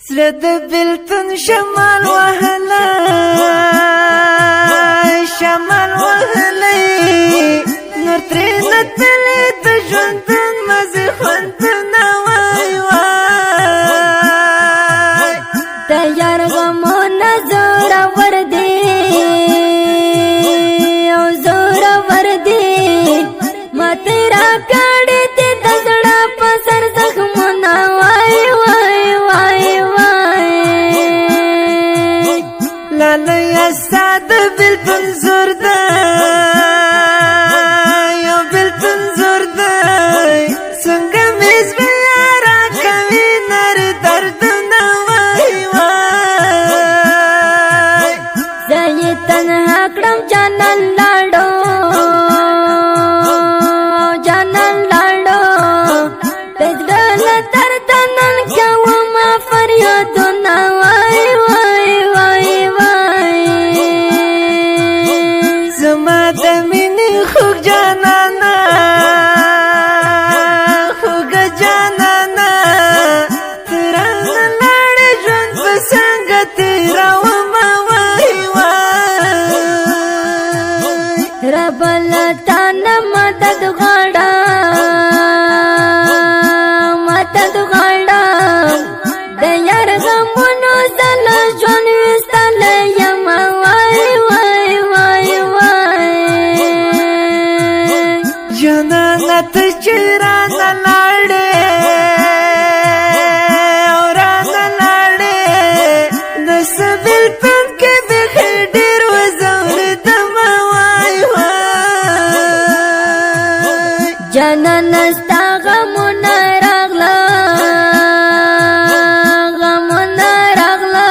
زړه د بېلتون شمال وهلی نور ترېنه تللی د ژوندون مزې خوندونه وای وای د یار غمونه زورور دي او زورور دي ماته راکړې دي د زړه په سر زخمونه وای وای وای وای لالیه ستا د بېلتون زور دی یو بېلتون زور دی څنګه مې زړه راکوي نري دردونه وای وای زه یې تنها کړم جانان لاړو جانان لاړو د زړه له درده نن کومه فریادونه وای وای وای وای زما د مینې خوږ جانانه خوږه جانانه ته رانه لاړې ژوند په څنګه تېرومه وای وای رب له تا نه مدد غواړم مدد غواړم د یار غمونو زه له ژوند ویستلی یم وای وای وای وای جانانه ته چې رانه لاړې او رانه لاړې د څه بېلتون کې بیخي ډېر وځورېدمه وای وای جانانه ستا غمونه راغله غمونه راغله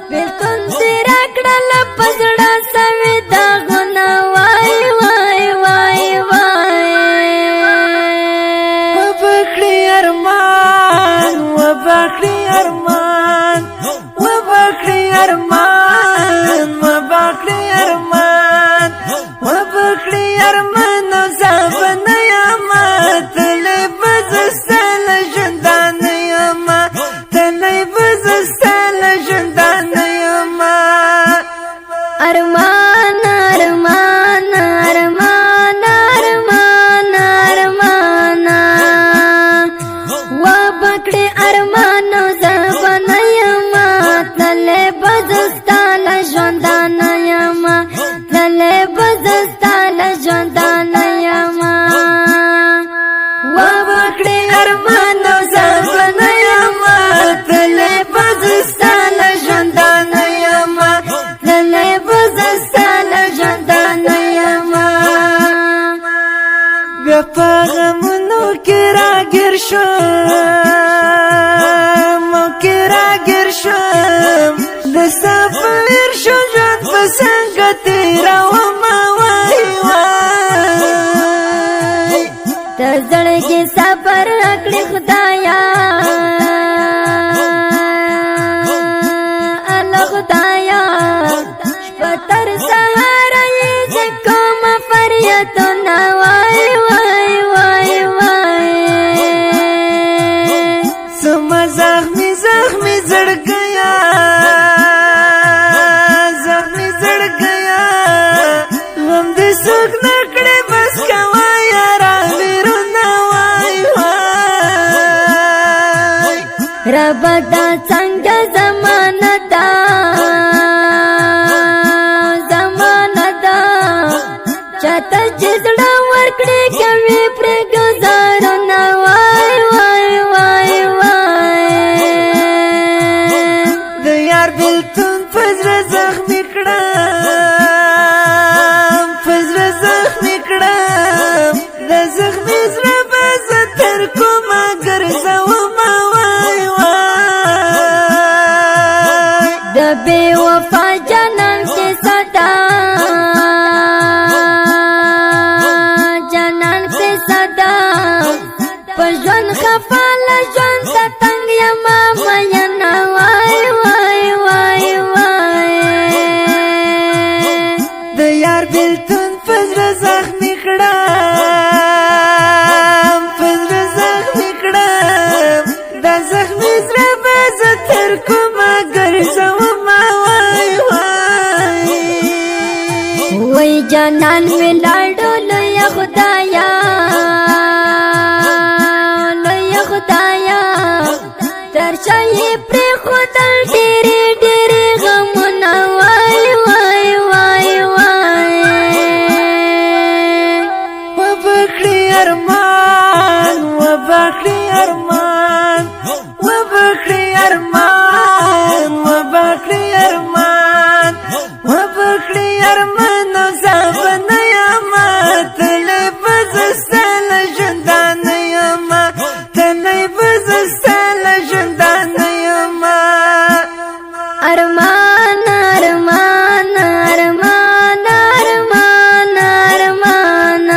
بېلتون دې راکړله په زړه سوي داغونه وای وای وای وای وبکړي ارمان وبکړي ارمان وبکړي ارمان وبکړي ارمان وبکړي ارمان او زابنه یما تللی به زه ستا له ژوندانه یما تللی به زه ستا له ژوندانه یما ارمان ارمان ارمان ارمان ارمان و بکړې ارمان زبنه یما تللی به زه ستا له ژوندانه یما تللی به زه ستا له ژوندانه یما وبکړي ارمان او زابنه یما تللی به زه ستا له ژوندانه یما تللی به زه ستا له ژوندانه یما بیا په غمونو کې راګیر شوم او کې راګیر شوم د ستا په ویر شو ژوند په څنګه تېرومه وای وای د زړګي صبر کړې خدایا الله خدایا شپه تر سهاره یې زه کوم فریادونه وای وای وای وای زما زخمي زخمي زړګیا زخمي زړګیا غم دې څوک نه کړې بس کوه یاره ویرونه وای وای رب دا څنګه زمانه ده زمانه ده چاته چې زړه ورکړې کوي پرې ګزارونه وای وای وای وای د یار بېلتون په زړه زخمي کړم په زړه زخمي کړم د زخمي زړه به زه تر کومه ګرځومه وای وای د بې وفا جانان کې صدا جانان کې صدا په ژوند خفه له ژوند ته تنګ یمه مینه وای وای وای وای د یار بېلتون په زړه زخمي کړم په زړه زخمي کړم د زخمي زړه به زه در کومه ګرځومه وای وای وای جانان می لاړو لوی خدایا لوی خدایا درچا یې پرې خدل ډېرې ډېرې غمونه وای وای وای وای وبکړي ارمان وبکړي ارمان وبکړي ارمان وبکړي ارمان وبکړي ارمان او زابنه یما تلې بزستل ژوندانه یما تلې بزستل ژوندانه یما ارمان ارمان ارمان ارمان ارمان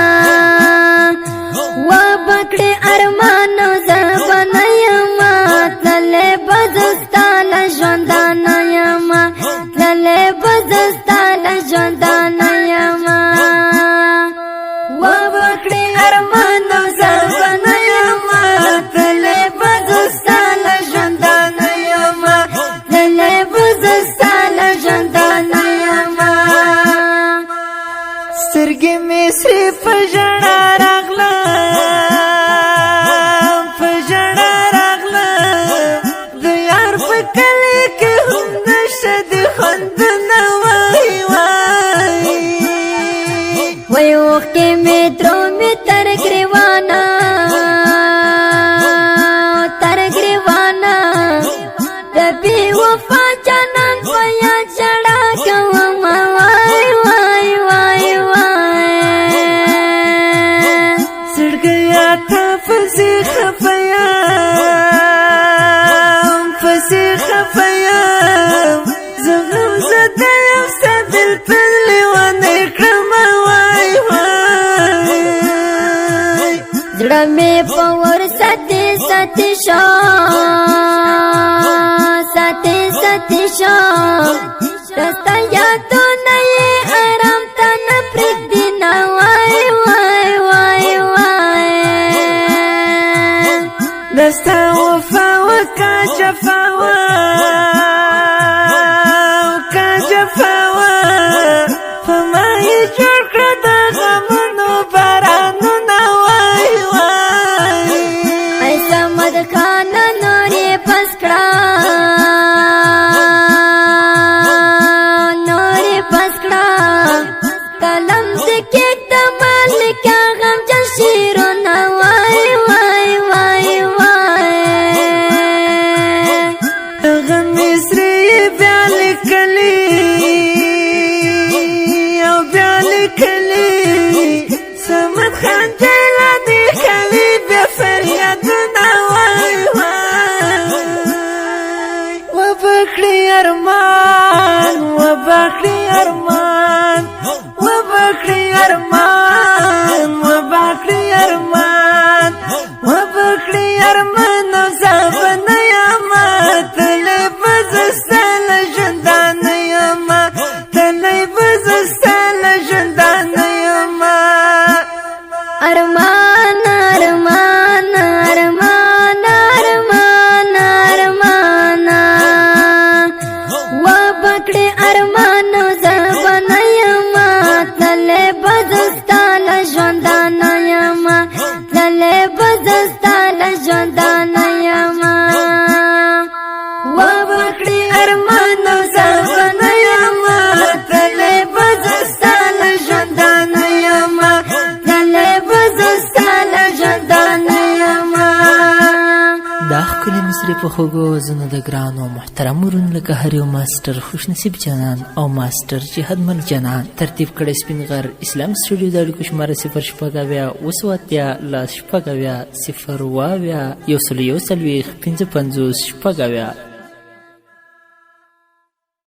و بکړې ارمان زبنه یما تلې بزستال ژوندانه یما تلې بزستال ژوندانه یما و بکړې ارمان زبنه یما تلې بزستال ژوندانه یما تلې بزستال ژوندانه یما سترګې مې سرې په ژړا راغله په ژړا راغله د یار په کلي کې هم نشته د خوندونه وای وای وای اوښکې مې درومې تر ګریوانه تر ګریوانه د بې وفا جانان په یاد ژړا کوم وای وای وای وای زړګیا ته پسې خفه یم پسې خفه یم زه غمزده یم ستا بېلتون لیونی کړمه وای وای زړه مې په ور ساتي ساتي شو ساتي ساتي شو دستا یادونه یې آرام ته نه پرېږدي نه وای وای وای وای دستا وفا وکا جفا وکا جفا په ما یې جوړ کړه د غمونو بارانونه وای وای ای صمد خانه نور یې بس کړه نور یې بس کړه قلم دې کېږده مالکه غمجن شعرونه وای وای وای وای هغه مصري یې بیا لیکلي او بیا لیکلي صمد خان جیلاني کوي بیا فریادونه وای وای وبکړي ارمان وبکړي ارمان وبکړي ارمان وبکړي ارمان وبکړي ارمان او زابنه یما تلې بزستل ژوندانه یما تلې بزستل ژوندانه یما ارمان ارمان ارمان ارمان ارمان و بکړې ارمان زبنه یما تلې بزستال ژوندانه یما تلې بزستال ژوندانه یما و بکړي ارمان او زابنه یما تلې بزستل ژوندانه یما تلې بزستل ژوندانه یما دا ښکلې مصري په خوږو وزنو د ګرانو محترم ورونو لکه هر یو ماسټر خوشنصیب جانان او ماسټر جهاد مل جانان ترتیب کړی سپین غر اسلام سټوډیو د اړیکو شماره 0 شپږ اویا 2 شپږ اویا 0 واویا 1 1 5 50 شپږ اویا